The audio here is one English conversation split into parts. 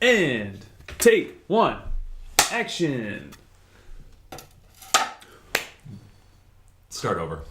And take one. Action. Start over.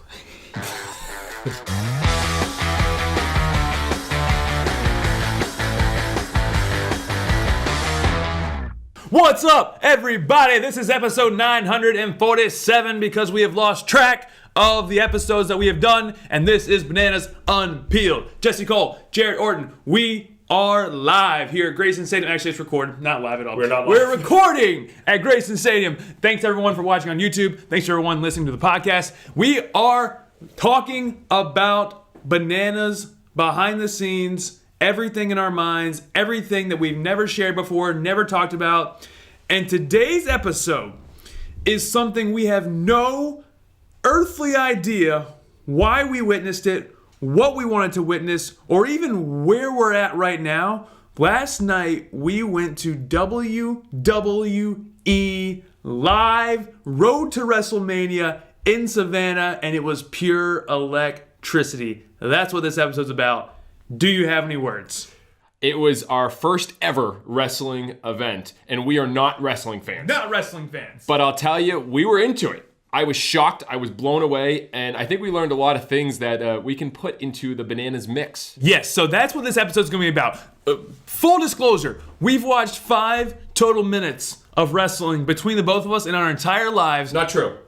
What's up, everybody? This is episode 947 because we have lost track of the episodes that we have done, and this is Bananas Unpeeled. Jesse Cole, Jared Orton, we are live here at Grayson Stadium. Actually, it's recorded, not live at all. We're not live. We're recording at Grayson Stadium. Thanks everyone for watching on YouTube. Thanks to everyone listening to the podcast. We are talking about bananas behind the scenes, everything in our minds, everything that we've never shared before, never talked about. And today's episode is something we have no earthly idea why we witnessed it, what we wanted to witness, or even where we're at right now. Last night, we went to WWE Live Road to WrestleMania in Savannah, and it was pure electricity. That's what this episode's about. Do you have any words? It was our first ever wrestling event, and we are not wrestling fans. Not wrestling fans. But I'll tell you, we were into it. I was shocked, I was blown away, and I think we learned a lot of things that we can put into the bananas mix. Yes, so that's what this episode's going to be about. Full disclosure, we've watched 5 total minutes of wrestling between the both of us in our entire lives. Not true.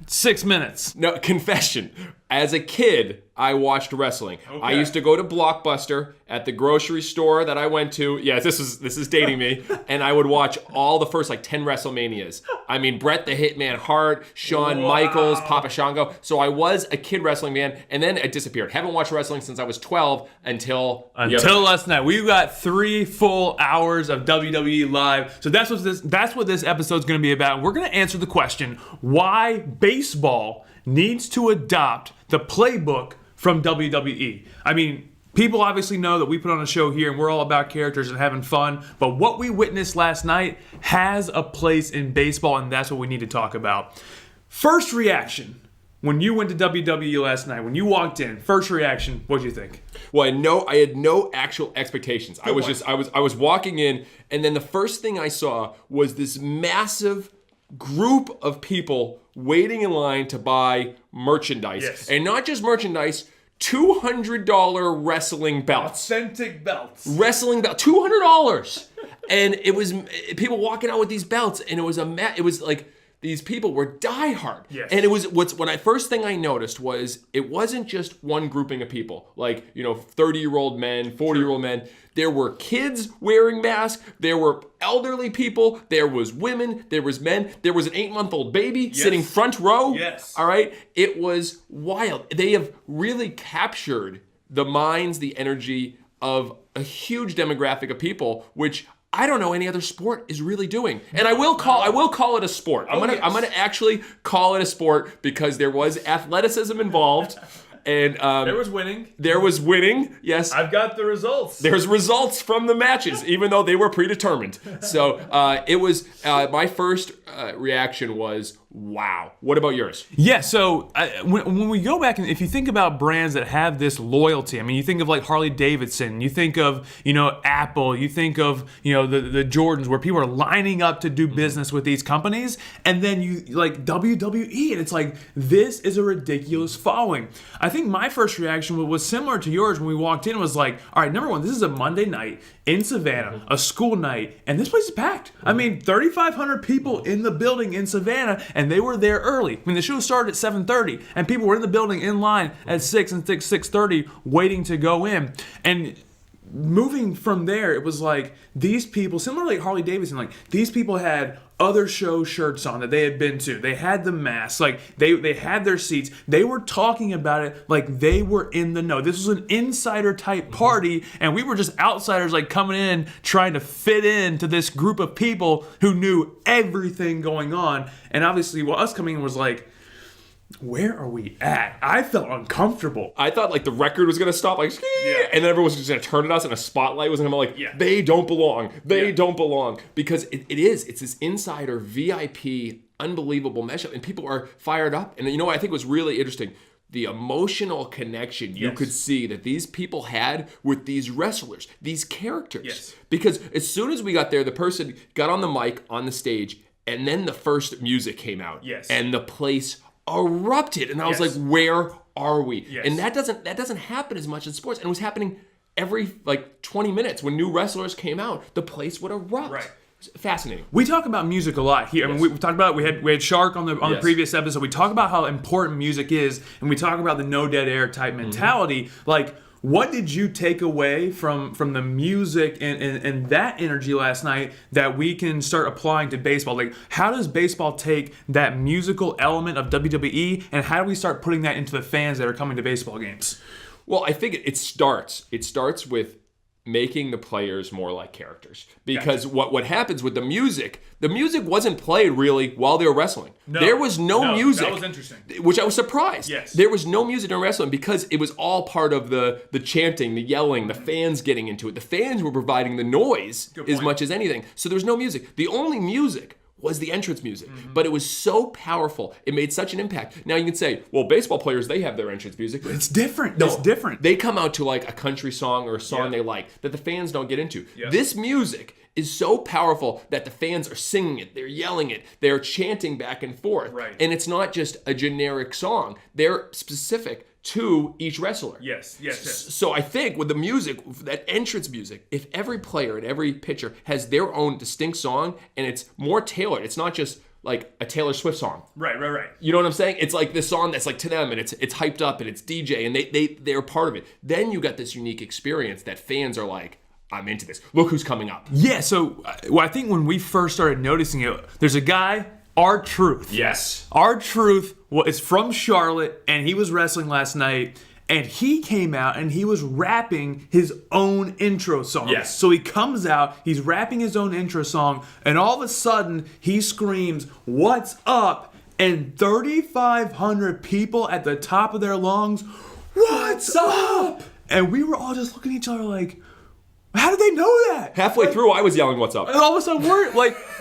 6 minutes. No, confession. As a kid, I watched wrestling. Okay. I used to go to Blockbuster at the grocery store that I went to. Yes, this is dating me. And I would watch all the first 10 WrestleManias. I mean, Bret the Hitman Hart, Shawn Michaels, Papa Shango. So I was a kid wrestling fan, and then it disappeared. Haven't watched wrestling since I was 12 until last night. We got 3 full hours of WWE Live. So that's what this episode's going to be about. We're going to answer the question why baseball needs to adopt the playbook from WWE. I mean, people obviously know that we put on a show here and we're all about characters and having fun, but what we witnessed last night has a place in baseball, and that's what we need to talk about. First reaction, when you went to WWE last night, when you walked in, first reaction, what'd you think? Well, I had no actual expectations. I was walking in, and then the first thing I saw was this massive group of people waiting in line to buy merchandise. Yes. And not just merchandise, $200 wrestling belts. Authentic belts. Wrestling belt, $200. And it was people walking out with these belts, and it was like these people were diehard. Yes. And it was first thing I noticed was it wasn't just one grouping of people, 30-year-old men, 40-year-old men. There were kids wearing masks. There were elderly people. There was women. There was men. There was an 8-month-old baby sitting front row. Yes. All right. It was wild. They have really captured the minds, the energy of a huge demographic of people, which I don't know any other sport is really doing. And I will call it a sport. I'm gonna actually call it a sport because there was athleticism involved. And there was winning. There was winning, yes. I've got the results. There's results from the matches, even though they were predetermined. So it was, my first reaction was, wow. What about yours? Yeah, so when we go back, and if you think about brands that have this loyalty, I mean, you think of Harley Davidson, you think of, Apple, you think of, the Jordans, where people are lining up to do business with these companies, and then you, WWE, and it's this is a ridiculous following. I think my first reaction was similar to yours when we walked in. It was all right, number one, this is a Monday night in Savannah, a school night, and this place is packed. I mean, 3,500 people in the building in Savannah, and they were there early. I mean, the show started at 7:30, and people were in the building in line at 6:30 waiting to go in. And moving from there, it was these people, similar to Harley Davidson, these people had other show shirts on that they had been to. They had the masks, they had their seats. They were talking about it like they were in the know. This was an insider type party, and we were just outsiders coming in trying to fit into this group of people who knew everything going on. And obviously, us coming in was where are we at? I felt uncomfortable. I thought the record was going to stop, and then everyone was just going to turn at us, and a spotlight was going to be they don't belong. They don't belong. Because it's this insider VIP, unbelievable mashup, and people are fired up. And I think it was really interesting. the emotional connection you could see that these people had with these wrestlers, these characters. Yes. Because as soon as we got there, the person got on the mic on the stage, and then the first music came out. Yes. And the place erupted. And I was like, where are we? Yes. And that doesn't happen as much in sports. And it was happening every 20 minutes when new wrestlers came out, the place would erupt. Right. Fascinating. We talk about music a lot here. I mean, we talked about we had Shark on the previous episode. We talk about how important music is, and we talk about the no dead air type mentality. Like, what did you take away from the music and that energy last night that we can start applying to baseball? Like, how does baseball take that musical element of WWE, and how do we start putting that into the fans that are coming to baseball games? Well, I think it starts with making the players more like characters. Because what happens with the music wasn't played really while they were wrestling. No, there was no music. That was interesting. Which I was surprised. Yes. There was no music during wrestling because it was all part of the chanting, the yelling, the fans getting into it. The fans were providing the noise as much as anything. So there was no music. The only music was the entrance music. But it was so powerful. It made such an impact. Now you can say, well, baseball players, they have their entrance music. It's different. No, it's different. They come out to like a country song or a song they like that the fans don't get into. Yeah. This music is so powerful that the fans are singing it, they're yelling it, they're chanting back and forth. Right. And it's not just a generic song. They're specific to each wrestler. Yes. So I think with the music, that entrance music, if every player and every pitcher has their own distinct song and it's more tailored, it's not just like a Taylor Swift song. Right. You know what I'm saying? It's like this song that's like to them and it's hyped up and it's DJ and they're part of it. Then you got this unique experience that fans are like, I'm into this. Look who's coming up. Yeah, so I think when we first started noticing it, there's a guy, R-Truth. Yes. R-Truth is from Charlotte, and he was wrestling last night, and he came out and he was rapping his own intro song. Yes. So he comes out, he's rapping his own intro song, and all of a sudden he screams, "What's up?" And 3,500 people at the top of their lungs, "What's up?" And we were all just looking at each other like, how did they know that? Halfway through, I was yelling, "What's up?" And all of a sudden,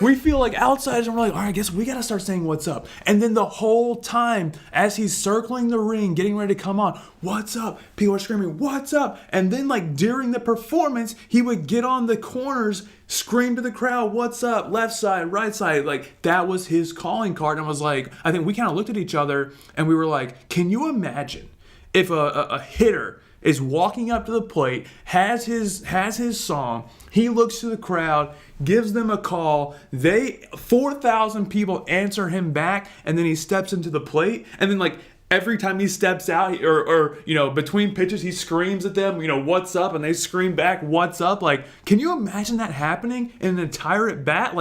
we feel like outsiders, and we're like, all right, I guess we got to start saying what's up. And then the whole time, as he's circling the ring, getting ready to come on, "What's up?" People are screaming, "What's up?" And then, during the performance, he would get on the corners, scream to the crowd, "What's up?" Left side, right side. That was his calling card. And I was like, I think we kind of looked at each other, and we were like, can you imagine if a hitter is walking up to the plate, has his song, he looks to the crowd, gives them a call, 4,000 people answer him back, and then he steps into the plate, and then every time he steps out or between pitches, he screams at them, "What's up?" and they scream back, "What's up?" Can you imagine that happening in an entire at bat?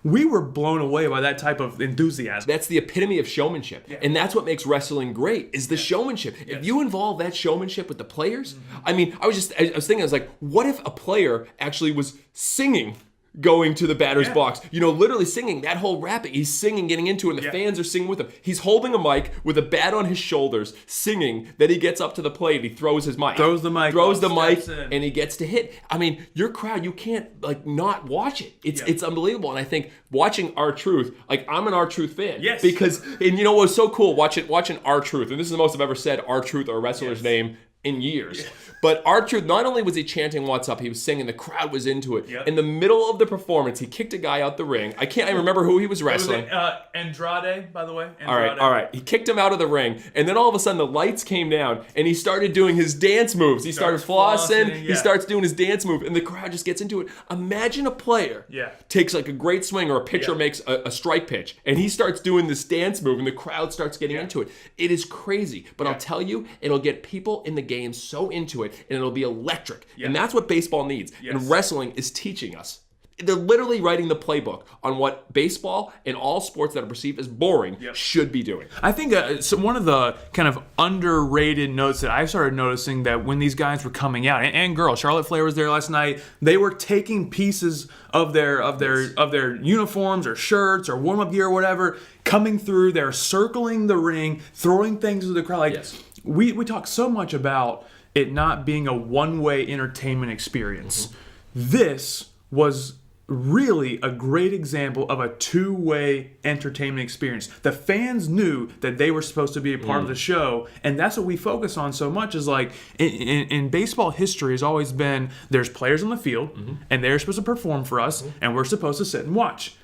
We were blown away by that type of enthusiasm. That's the epitome of showmanship. Yeah. And that's what makes wrestling great, is the showmanship. Yes. If you involve that showmanship with the players, I mean, I was thinking, what if a player actually was singing going to the batter's box, literally singing that whole rapping. He's singing, getting into it, and the fans are singing with him. He's holding a mic with a bat on his shoulders, singing. Then he gets up to the plate, he throws his mic. Throws the mic, and he gets to hit. I mean, your crowd, you can't not watch it. It's unbelievable. And I think watching R-Truth, I'm an R-Truth fan. Yes. Because, and what was so cool, watching R-Truth, and this is the most I've ever said R-Truth or a wrestler's name in years. But R-Truth, not only was he chanting "What's up," he was singing, the crowd was into it. In the middle of the performance, he kicked a guy out the ring. I remember who he was wrestling. Andrade, by the way. All right. He kicked him out of the ring, and then all of a sudden the lights came down, and he started doing his dance moves. He started flossing. He starts doing his dance move, and the crowd just gets into it. Imagine a player takes a great swing, or a pitcher makes a strike pitch, and he starts doing this dance move, and the crowd starts getting into it. It is crazy, but I'll tell you, it'll get people in the game so into it, and it'll be electric. And that's what baseball needs. And wrestling is teaching us. They're literally writing the playbook on what baseball and all sports that are perceived as boring should be doing. I think so one of the kind of underrated notes that I started noticing, that when these guys were coming out, and girls, Charlotte Flair was there last night, they were taking pieces of their uniforms or shirts or warm-up gear or whatever, coming through, they're circling the ring, throwing things to the crowd. We talk so much about it not being a one-way entertainment experience. This was really a great example of a two-way entertainment experience. The fans knew that they were supposed to be a part of the show, and that's what we focus on so much. Is like in baseball history has always been there's players on the field, and they're supposed to perform for us, and we're supposed to sit and watch.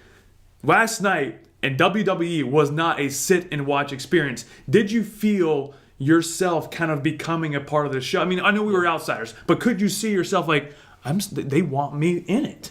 Last night, and WWE was not a sit and watch experience. Did you feel yourself kind of becoming a part of the show? I mean, I know we were outsiders, but could you see yourself like, they want me in it?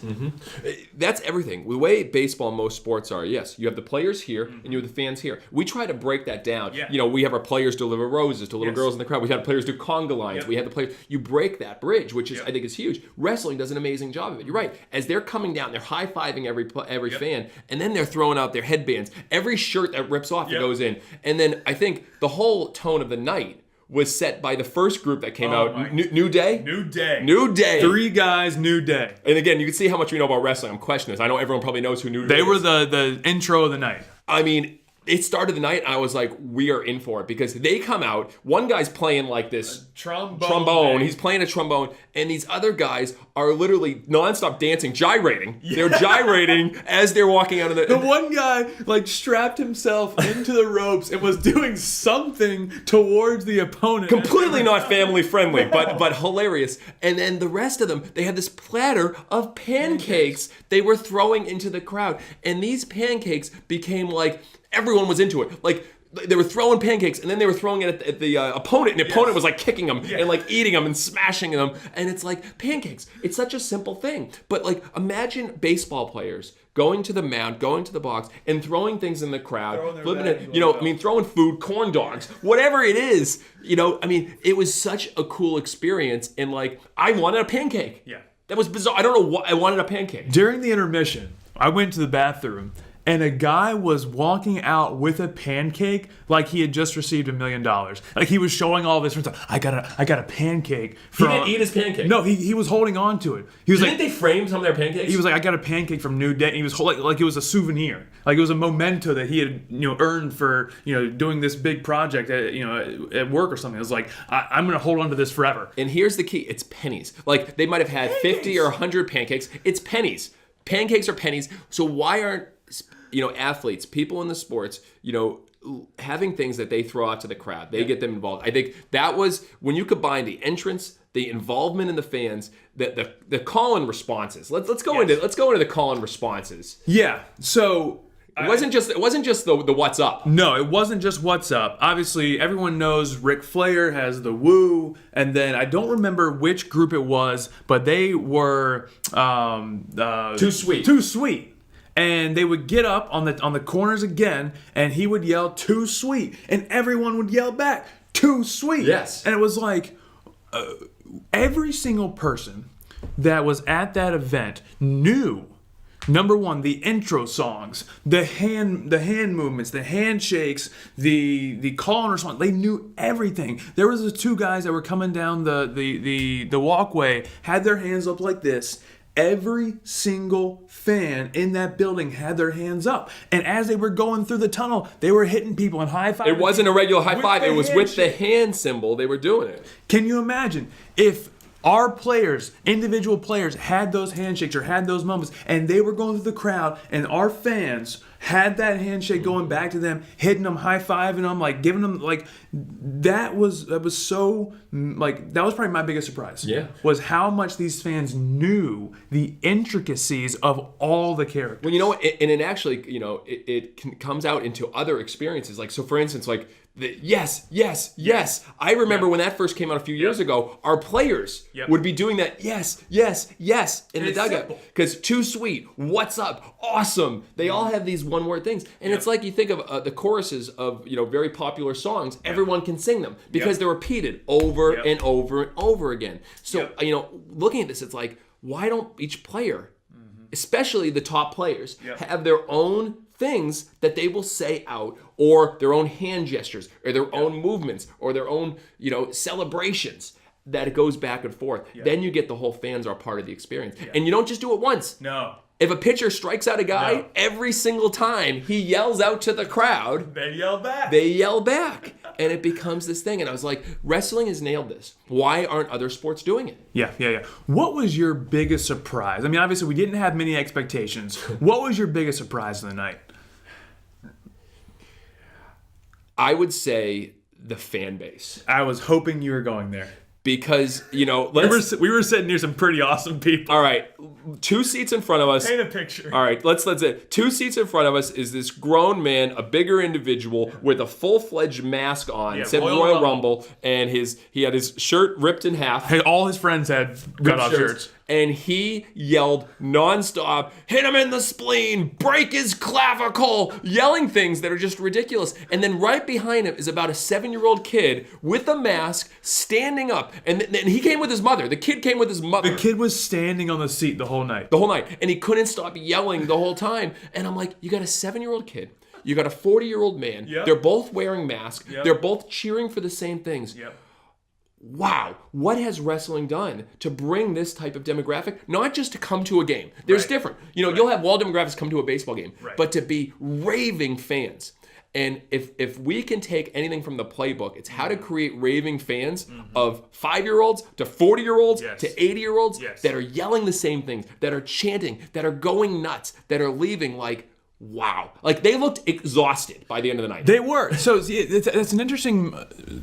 That's everything. The way baseball and most sports are, yes, you have the players here and you have the fans here. We try to break that down. Yeah. You know, we have our players deliver roses to little girls in the crowd. We have players do conga lines. We have the players. You break that bridge, which is I think is huge. Wrestling does an amazing job of it. You're right. As they're coming down, they're high-fiving every fan, and then they're throwing out their headbands. Every shirt that rips off that goes in. And then I think the whole tone of the night was set by the first group that came out, New Day? New Day. New Day. 3 guys, New Day. And again, you can see how much we know about wrestling. I'm questioning this. I know everyone probably knows who New Day is. They were the intro of the night. I mean, it started the night, and I was like, we are in for it. Because they come out, one guy's playing like this trombone. He's playing a trombone, and these other guys are literally nonstop dancing, gyrating. Yeah. They're gyrating as they're walking out of The one guy like strapped himself into the ropes and was doing something towards the opponent. Completely not family friendly, but hilarious. And then the rest of them, they had this platter of pancakes they were throwing into the crowd. And these pancakes became like, everyone was into it. Like, they were throwing pancakes, and then they were throwing it at the opponent, and the opponent was like kicking them and like eating them and smashing them. And it's like pancakes. It's such a simple thing. But like, imagine baseball players going to the mound, going to the box, and throwing things in the crowd, flipping it, throwing food, corn dogs, whatever it is. It was such a cool experience. And like, I wanted a pancake. Yeah. That was bizarre. I don't know why I wanted a pancake. During the intermission, I went to the bathroom, and a guy was walking out with a pancake like he had just received $1 million. Like he was showing all of his friends, I got a pancake. He didn't eat his pancake. No, he was holding on to it. He was Didn't they frame some of their pancakes? He was like, I got a pancake from New Day. And he was like it was a souvenir. Like it was a memento that he had earned for doing this big project at work or something. It was like, I'm gonna hold on to this forever. And here's the key: it's pennies. Like they might have had 50 or 100 pancakes. It's pennies. Pancakes are pennies. So why aren't athletes, people in the sports, having things that they throw out to the crowd, they get them involved? I think that was when you combine the entrance, the involvement in the fans, the call-in responses. Let's go into the call-in responses. Yeah. So it wasn't just the what's up. No, it wasn't just what's up. Obviously, everyone knows Ric Flair has the woo, and then I don't remember which group it was, but they were Too Sweet. Too Sweet. And they would get up on the corners again, and he would yell, "Too sweet," and everyone would yell back, "Too sweet." Yes. And it was like every single person that was at that event knew, number one, the intro songs, the hand movements, the handshakes, the call and response. They knew everything. There was the 2 guys that were coming down the walkway, had their hands up like this. Every single fan in that building had their hands up. And as they were going through the tunnel, they were hitting people and high-fiving. It wasn't a regular high five. It was with the hand symbol. They were doing it. Can you imagine if our players, individual players, had those handshakes or had those moments, and they were going through the crowd, and our fans had that handshake going back to them, hitting them, high-fiving them, like giving them, like that was so, like that was probably my biggest surprise. Yeah, was how much these fans knew the intricacies of all the characters. Well, and it actually, it comes out into other experiences. Like, so for instance, like yes. I remember when that first came out a few years ago, our players would be doing that yes in the dugout. Because Too Sweet, what's up, awesome. They all have these one-word things. And it's like you think of the choruses of very popular songs, everyone can sing them because they're repeated over and over and over again. So, looking at this, it's like, why don't each player, especially the top players, have their own things that they will say out, or their own hand gestures, or their own movements, or their own, celebrations, that it goes back and forth. Then you get the whole fans are part of the experience. And you don't just do it once. No. If a pitcher strikes out a guy, every single time he yells out to the crowd, They yell back. they yell back. And it becomes this thing. And I was like, wrestling has nailed this. Why aren't other sports doing it? Yeah. What was your biggest surprise? I mean, obviously, we didn't have many expectations. What was your biggest surprise of the night? I would say the fan base. I was hoping you were going there. Because, you know, We were sitting near some pretty awesome people. all right, 2 seats in front of us. Paint a picture. All right, let's 2 seats in front of us is this grown man, a bigger individual with a full-fledged mask on, said Royal Rumble, and he had his shirt ripped in half. Hey, all his friends had cut-off shirts. And he yelled nonstop, hit him in the spleen, break his clavicle, yelling things that are just ridiculous. And then right behind him is about a 7-year-old kid with a mask standing up. And he came with his mother. The kid came with his mother. The kid was standing on the seat the whole night. The whole night. And he couldn't stop yelling the whole time. And I'm like, you got a 7-year-old kid. You got a 40-year-old man. Yep. They're both wearing masks. Yep. They're both cheering for the same things. Yep. Wow, what has wrestling done to bring this type of demographic? Not just to come to a game. There's different. You know, you'll have wall demographics come to a baseball game, but to be raving fans. And if we can take anything from the playbook, it's how to create raving fans of 5-year-olds to 40-year-olds to 80-year-olds that are yelling the same things, that are chanting, that are going nuts, that are leaving like, wow. Like, they looked exhausted by the end of the night. They were. So it's an interesting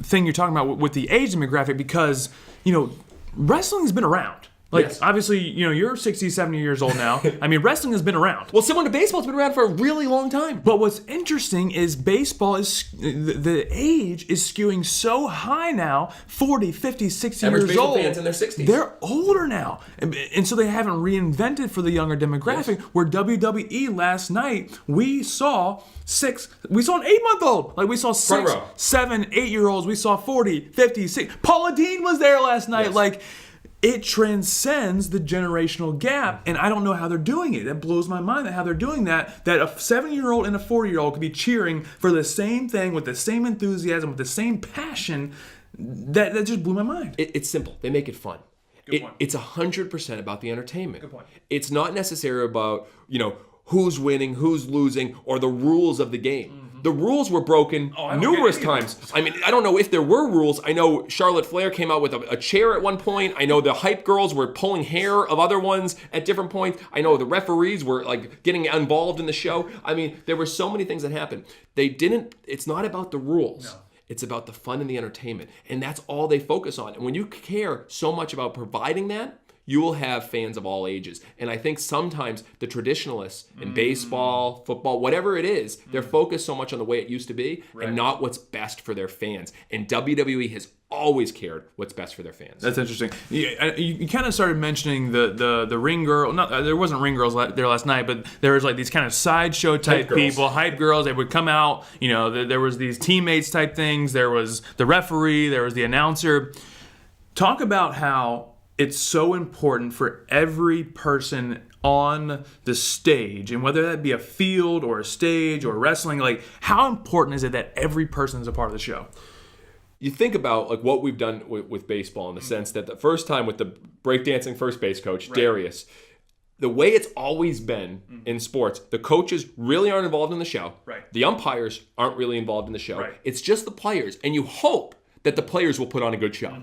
thing you're talking about with the age demographic because, you know, wrestling has been around. Like, obviously, you know, you're 60, 70 years old now. I mean, wrestling has been around. Well, similar to baseball, it's been around for a really long time. But what's interesting is baseball is, the age is skewing so high now, 40, 50, 60 Average years baseball old. fans in their 60s. They're older now. And so they haven't reinvented for the younger demographic, where WWE last night, we saw an 8-month-old. Like, we saw 6, 7, 8-year-olds. We saw 40, 50, 60. Paula Dean was there last night. Like, it transcends the generational gap, and I don't know how they're doing it. That blows my mind, that how they're doing that a 7-year-old and a 40-year-old could be cheering for the same thing with the same enthusiasm, with the same passion. That just blew my mind. It's simple. They make it fun. Good point. It's 100% about the entertainment. Good point. It's not necessarily about, you know, who's winning, who's losing, or the rules of the game. The rules were broken numerous times. I mean, I don't know if there were rules. I know Charlotte Flair came out with a chair at one point. I know the hype girls were pulling hair of other ones at different points. I know the referees were like getting involved in the show. I mean, there were so many things that happened. It's not about the rules. No. It's about the fun and the entertainment. And that's all they focus on. And when you care so much about providing that, you will have fans of all ages. And I think sometimes the traditionalists in baseball, football, whatever it is, they're focused so much on the way it used to be and not what's best for their fans. And WWE has always cared what's best for their fans. That's interesting. You kind of started mentioning the ring girl. There wasn't ring girls there last night, but there was like these kind of sideshow type people, hype girls. They would come out. You know, there was these teammates type things. There was the referee. There was the announcer. Talk about how it's so important for every person on the stage, and whether that be a field or a stage or wrestling, like, how important is it that every person is a part of the show? You think about like what we've done with baseball in the sense that the first time with the breakdancing first base coach, Darius, the way it's always been in sports, the coaches really aren't involved in the show. Right. The umpires aren't really involved in the show. Right. It's just the players, and you hope that the players will put on a good show.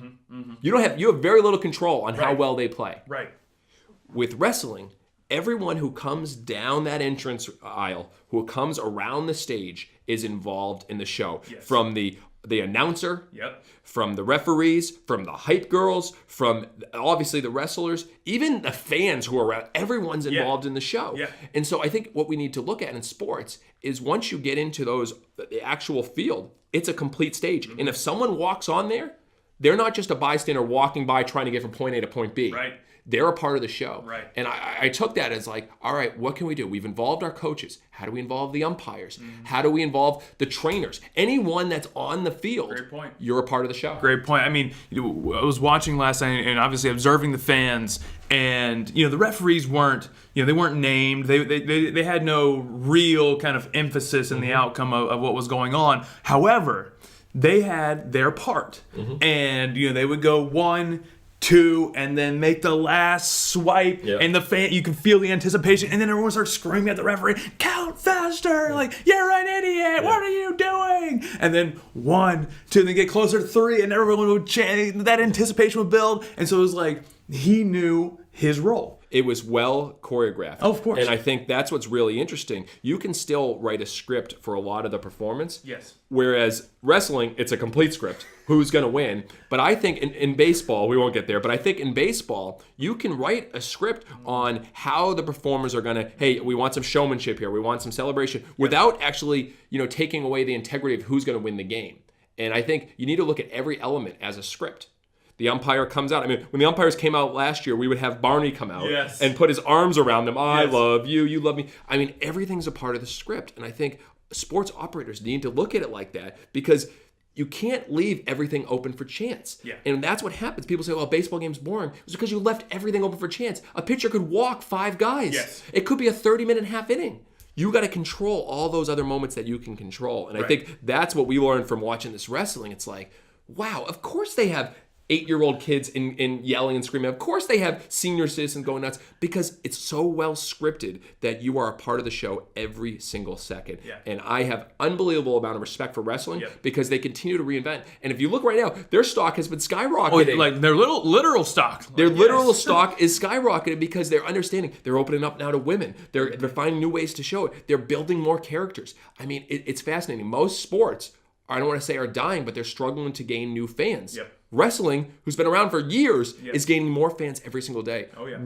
You have very little control on how well they play. Right. With wrestling, everyone who comes down that entrance aisle, who comes around the stage, is involved in the show. Yes. From the announcer, from the referees, from the hype girls, from obviously the wrestlers, even the fans who are around, everyone's involved in the show. Yeah. And so I think what we need to look at in sports is once you get into the actual field, it's a complete stage. And if someone walks on there, they're not just a bystander walking by trying to get from point A to point B. Right. They're a part of the show. Right. And I took that as like, all right, what can we do? We've involved our coaches. How do we involve the umpires? How do we involve the trainers? Anyone that's on the field, Great point. You're a part of the show. Great point. I mean, I was watching last night and obviously observing the fans, and the referees weren't, they weren't named. They had no real kind of emphasis in the outcome of what was going on. However, they had their part, and they would go 1, 2, and then make the last swipe, Yeah. and the fan, you can feel the anticipation, and then everyone starts screaming at the referee, count faster, like, you're an idiot, what are you doing? And then 1, 2, and then get closer to 3, and everyone would chant, that anticipation would build, and so it was like, he knew his role. It was well choreographed. Oh, of course. And I think that's what's really interesting. You can still write a script for a lot of the performance. Yes. Whereas wrestling, it's a complete script. Who's going to win? But I think in baseball, we won't get there, but I think in baseball, you can write a script on how the performers are going to, hey, we want some showmanship here. We want some celebration without actually, taking away the integrity of who's going to win the game. And I think you need to look at every element as a script. The umpire comes out. I mean, when the umpires came out last year, we would have Barney come out and put his arms around them. I love you. You love me. I mean, everything's a part of the script. And I think sports operators need to look at it like that because you can't leave everything open for chance. Yeah. And that's what happens. People say, well, a baseball game's boring. It's because you left everything open for chance. A pitcher could walk 5 guys. Yes. It could be a 30-minute half inning. You got to control all those other moments that you can control. And I think that's what we learned from watching this wrestling. It's like, wow, of course they have 8-year-old kids in yelling and screaming. Of course they have senior citizens going nuts because it's so well scripted that you are a part of the show every single second. Yeah. And I have unbelievable amount of respect for wrestling because they continue to reinvent. And if you look right now, their stock has been skyrocketing. Oh, like their literal stock. Their literal stock is skyrocketing because they're understanding. They're opening up now to women. They're finding new ways to show it. They're building more characters. I mean, it's fascinating. Most sports, I don't want to say are dying, but they're struggling to gain new fans. Yep. Wrestling, who's been around for years, is gaining more fans every single day. Oh, yeah.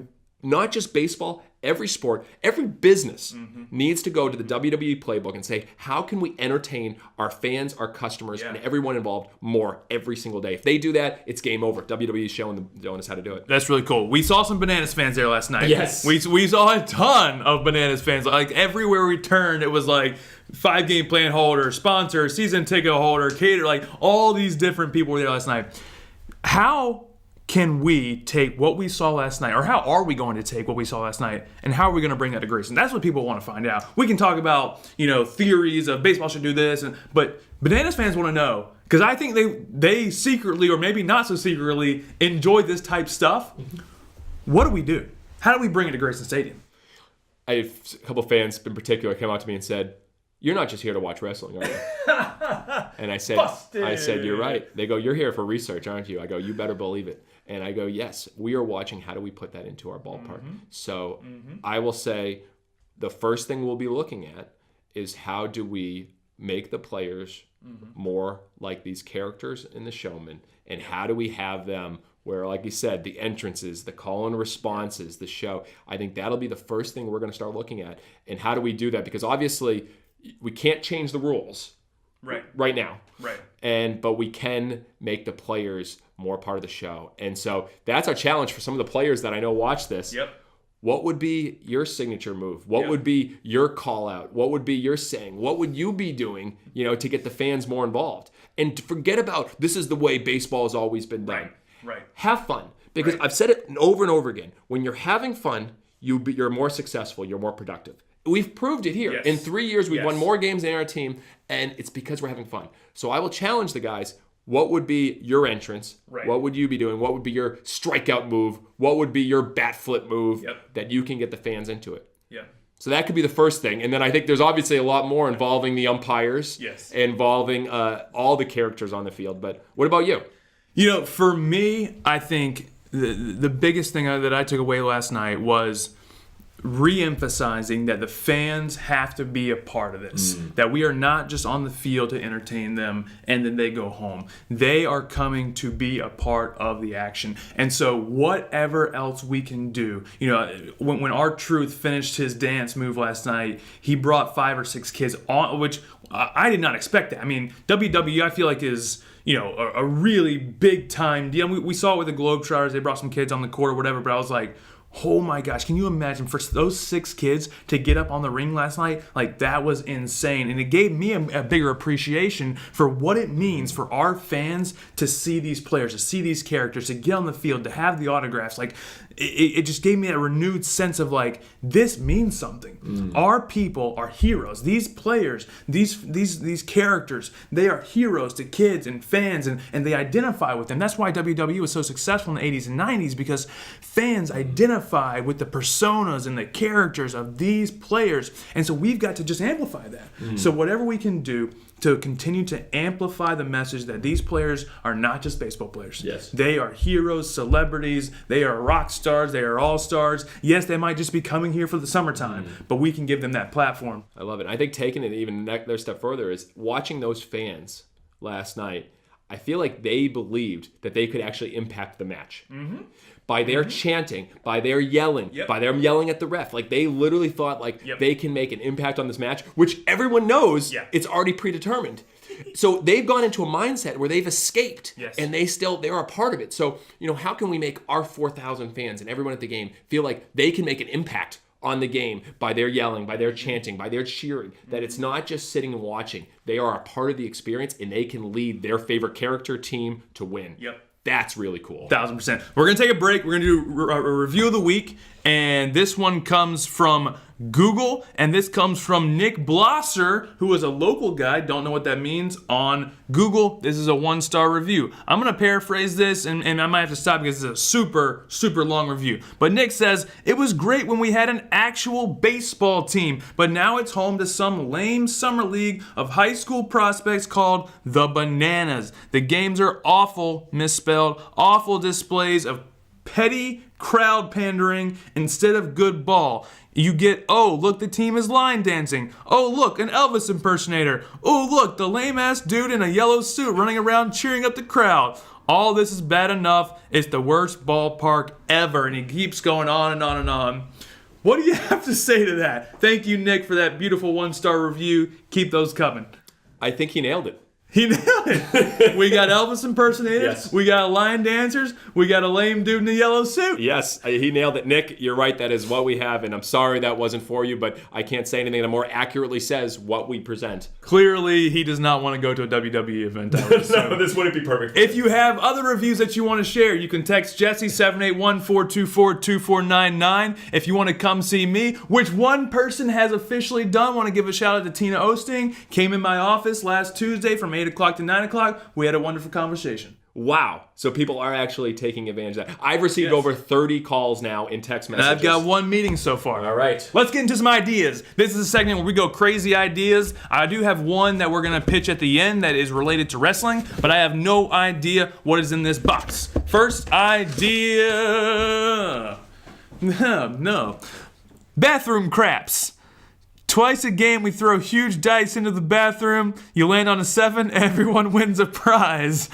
Not just baseball, every sport, every business needs to go to the WWE Playbook and say, how can we entertain our fans, our customers, and everyone involved more every single day? If they do that, it's game over. WWE is showing us how to do it. That's really cool. We saw some Bananas fans there last night. Yes. We saw a ton of Bananas fans. Like everywhere we turned, it was like 5-game plan holder, sponsor, season ticket holder, cater, like all these different people were there last night. How can we take what we saw last night, or how are we going to take what we saw last night, and how are we going to bring that to Grayson? That's what people want to find out. We can talk about, theories of baseball should do this, but Bananas fans want to know, because I think they secretly, or maybe not so secretly, enjoy this type stuff. What do we do? How do we bring it to Grayson Stadium? I have a couple fans in particular came out to me and said, "You're not just here to watch wrestling, are you?" And I said, Busted. "You're right." They go, "You're here for research, aren't you?" I go, "You better believe it." And I go, "Yes, we are watching. How do we put that into our ballpark?" So I will say the first thing we'll be looking at is how do we make the players more like these characters in the showman, and how do we have them where, like you said, the entrances, the call and responses, the show. I think that'll be the first thing we're going to start looking at. And how do we do that? Because obviously we can't change the rules right now. Right. But we can make the players more part of the show. And so that's our challenge for some of the players that I know watch this. Yep. What would be your signature move? What would be your call out? What would be your saying? What would you be doing, to get the fans more involved? And to forget about this is the way baseball has always been done. Right. Have fun. Because I've said it over and over again. When you're having fun, you're more successful, you're more productive. We've proved it here. Yes. In 3 years, we've Yes. won more games than our team, and it's because we're having fun. So I will challenge the guys. What would be your entrance? Right. What would you be doing? What would be your strikeout move? What would be your bat flip move that you can get the fans into it? Yeah. So that could be the first thing. And then I think there's obviously a lot more involving the umpires, Yes. involving all the characters on the field. But what about you? For me, I think the biggest thing that I took away last night was re-emphasizing that the fans have to be a part of this, that we are not just on the field to entertain them and then they go home. They are coming to be a part of the action. And so whatever else we can do, when R-Truth finished his dance move last night, he brought 5 or 6 kids on, which I did not expect that. I mean, WWE, I feel like is a really big time deal. We saw it with the Globetrotters. They brought some kids on the court or whatever, but I was like, oh my gosh, can you imagine for those 6 kids to get up on the ring last night? Like, that was insane. And it gave me a bigger appreciation for what it means for our fans to see these players, to see these characters, to get on the field, to have the autographs. Like, it just gave me a renewed sense of like, this means something. Our people are heroes. These players, these characters, they are heroes to kids and fans, and they identify with them. That's why WWE was so successful in the 80s and 90s, because fans identify with the personas and the characters of these players. And so we've got to just amplify that. So whatever we can do to continue to amplify the message that these players are not just baseball players. Yes. They are heroes, celebrities, they are rock stars, they are all-stars. Yes, they might just be coming here for the summertime, but we can give them that platform. I love it. I think taking it even another step further is watching those fans last night. I feel like they believed that they could actually impact the match. By their chanting, by their yelling, by them yelling at the ref. Like, they literally thought like they can make an impact on this match, which everyone knows it's already predetermined. So they've gone into a mindset where they've escaped, and they're a part of it. So, how can we make our 4,000 fans and everyone at the game feel like they can make an impact on the game by their yelling, by their chanting, by their cheering, that it's not just sitting and watching. They are a part of the experience, and they can lead their favorite character team to win. That's really cool. 1,000%. We're going to take a break. We're going to do a review of the week, and this one comes from Google, and this comes from Nick Blosser, who is a local guy, don't know what that means, on Google. This is a 1-star review. I'm going to paraphrase this, and I might have to stop because it's a super, super long review. But Nick says, it was great when we had an actual baseball team, but now it's home to some lame summer league of high school prospects called the Bananas. The games are awful, misspelled, awful displays of petty crowd pandering instead of good ball. You get, oh, look, the team is line dancing. Oh, look, an Elvis impersonator. Oh, look, the lame-ass dude in a yellow suit running around cheering up the crowd. All this is bad enough. It's the worst ballpark ever. And he keeps going on and on and on. What do you have to say to that? Thank you, Nick, for that beautiful 1-star review. Keep those coming. I think he nailed it. He nailed it. We got Elvis impersonators. We got line dancers. We got a lame dude in a yellow suit. Yes, he nailed it. Nick, you're right. That is what we have. And I'm sorry that wasn't for you, but I can't say anything that more accurately says what we present. Clearly, he does not want to go to a WWE event. No, this wouldn't be perfect. If you have other reviews that you want to share, you can text Jesse 781-424-2499. If you want to come see me, which one person has officially done, want to give a shout out to Tina Osting. Came in my office last Tuesday from 8 o'clock to 9 o'clock. We had a wonderful conversation. Wow. So people are actually taking advantage of that. I've received over 30 calls now in text messages. And I've got one meeting so far. All right. Let's get into some ideas. This is a segment where we go crazy ideas. I do have one that we're going to pitch at the end that is related to wrestling, but I have no idea what is in this box. First idea. No. Bathroom craps. Twice a game, we throw huge dice into the bathroom. You land on a 7, everyone wins a prize.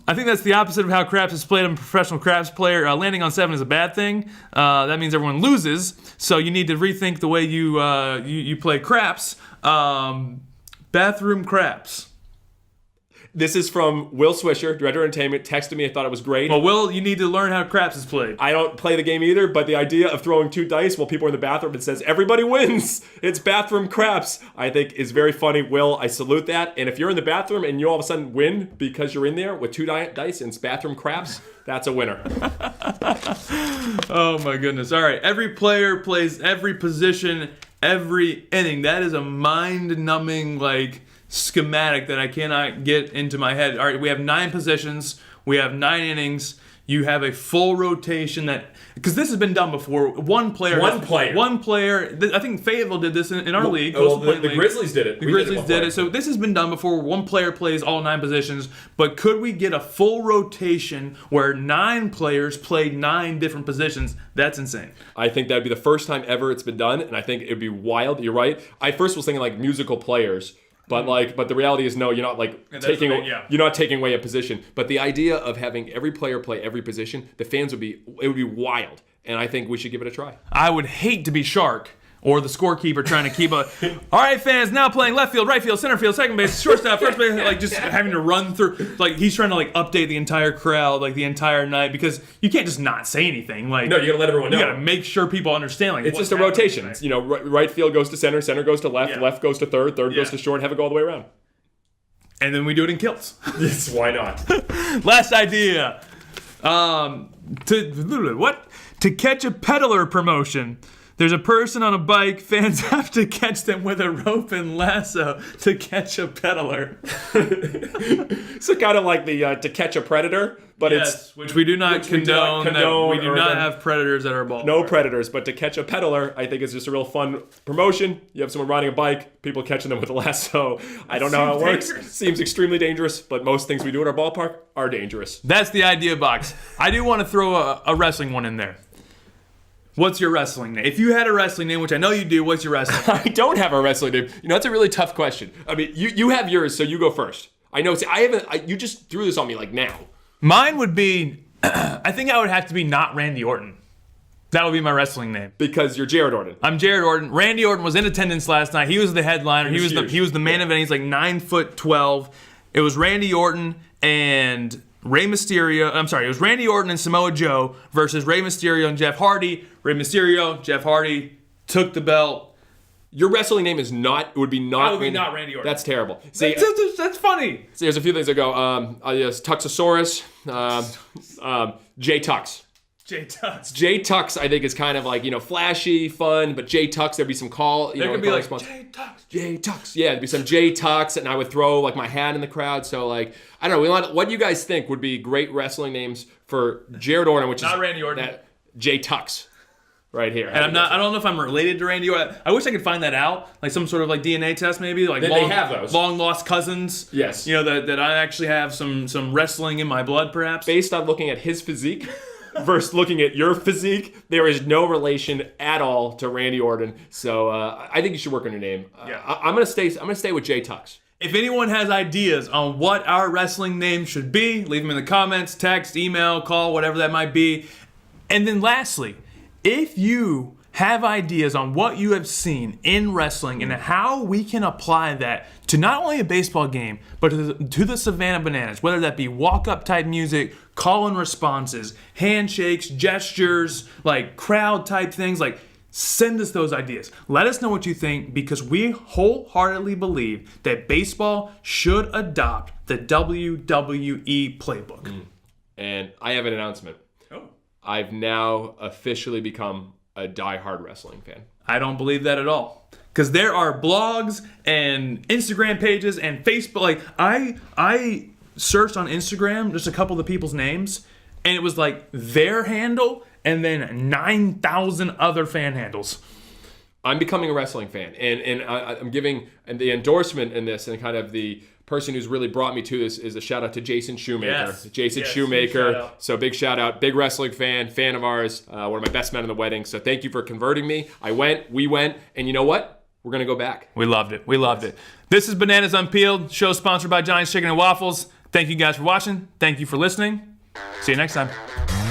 I think that's the opposite of how craps is played. I'm a professional craps player. Landing on 7 is a bad thing. That means everyone loses. So you need to rethink the way you play craps. Bathroom craps. This is from Will Swisher, Director of Entertainment, texted me. I thought it was great. Well, Will, you need to learn how craps is played. I don't play the game either, but the idea of throwing 2 dice while people are in the bathroom and says, everybody wins, it's bathroom craps, I think is very funny. Will, I salute that. And if you're in the bathroom and you all of a sudden win because you're in there with 2 dice and it's bathroom craps, that's a winner. Oh, my goodness. All right. Every player plays every position, every inning. That is a mind-numbing, schematic that I cannot get into my head. All right, we have 9 positions. We have 9 innings. You have a full rotation because this has been done before. One player. I think Fayetteville did this in our league. The Grizzlies did it. The Grizzlies did it. So this has been done before. One player plays all 9 positions. But could we get a full rotation where 9 players play 9 different positions? That's insane. I think that'd be the first time ever it's been done, and I think it'd be wild. You're right. I first was thinking musical players. But the reality is, no, you're not you're not taking away a position. But the idea of having every player play every position, the fans would be wild, and I think we should give it a try. I would hate to be Shark or the scorekeeper trying to keep a. All right, fans, now playing left field, right field, center field, second base, shortstop, first base, just having to run through. He's trying to update the entire crowd the entire night because you can't just not say anything. No, you gotta let everyone know. You gotta make sure people understand. It's just a rotation. Right? Right field goes to center, center goes to left, left goes to third goes to short, have it go all the way around. And then we do it in kilts. Yes, why not? Last idea. To catch a peddler promotion. There's a person on a bike. Fans have to catch them with a rope and lasso to catch a peddler. So kind of like the to catch a predator, but it's which we do not condone. We do not have predators at our ballpark. No predators, but to catch a peddler, I think is just a real fun promotion. You have someone riding a bike, people catching them with a lasso. I don't know how it works. Seems extremely dangerous, but most things we do at our ballpark are dangerous. That's the idea box. I do want to throw a wrestling one in there. What's your wrestling name? If you had a wrestling name, which I know you do, what's your wrestling name? I don't have a wrestling name. You know, that's a really tough question. I mean, you have yours, so you go first. I know. See, you just threw this on me like now. Mine would be, I think I would have to be not Randy Orton. That would be my wrestling name. Because you're Jared Orton. I'm Jared Orton. Randy Orton was in attendance last night. He was the headliner. He was the main event. He's like 9'12". It was Randy Orton and Rey Mysterio. I'm sorry, it was Randy Orton and Samoa Joe versus Rey Mysterio and Jeff Hardy. Rey Mysterio, Jeff Hardy took the belt. Your wrestling name would be not Randy Orton. That's terrible. See, that's funny. See, there's a few things that go. Yes, Tuxosaurus, J Tux. J Tux. J Tux, I think, is kind of like, flashy, fun, but J Tux, there'd be some call. There could be like J Tux. J Tux. Yeah, there'd be some J Tux, and I would throw like my hat in the crowd. So like, I don't know. What do you guys think would be great wrestling names for Jared Orton, which not is Randy Orton. J Tux. Right here. And I don't know if I'm related to Randy Orton. I wish I could find that out. Like some sort of like DNA test maybe. Like they have those. Long lost cousins. Yes. That I actually have some wrestling in my blood perhaps. Based on looking at his physique versus looking at your physique, there is no relation at all to Randy Orton. So I think you should work on your name. Yeah. I'm gonna stay with J Tux. If anyone has ideas on what our wrestling name should be, leave them in the comments, text, email, call, whatever that might be. And then lastly, if you have ideas on what you have seen in wrestling and how we can apply that to not only a baseball game, but to the Savannah Bananas, whether that be walk-up type music, call-in responses, handshakes, gestures, like crowd type things, like send us those ideas. Let us know what you think, because we wholeheartedly believe that baseball should adopt the WWE playbook. And I have an announcement. Oh. I've now officially become a diehard wrestling fan. I don't believe that at all. Because there are blogs and Instagram pages and Facebook. Like, I searched on Instagram just a couple of the people's names, and it was like their handle and then 9,000 other fan handles. I'm becoming a wrestling fan, and I'm giving the endorsement in this, and kind of the person who's really brought me to this is a shout out to Jason Shoemaker. Yes. Jason Shoemaker. So big shout out, big wrestling fan of ours, one of my best men in the wedding. So thank you for converting me. We went, and you know what? We're gonna go back. We loved it. This is Bananas Unpeeled, show sponsored by Giants Chicken and Waffles. Thank you guys for watching. Thank you for listening. See you next time.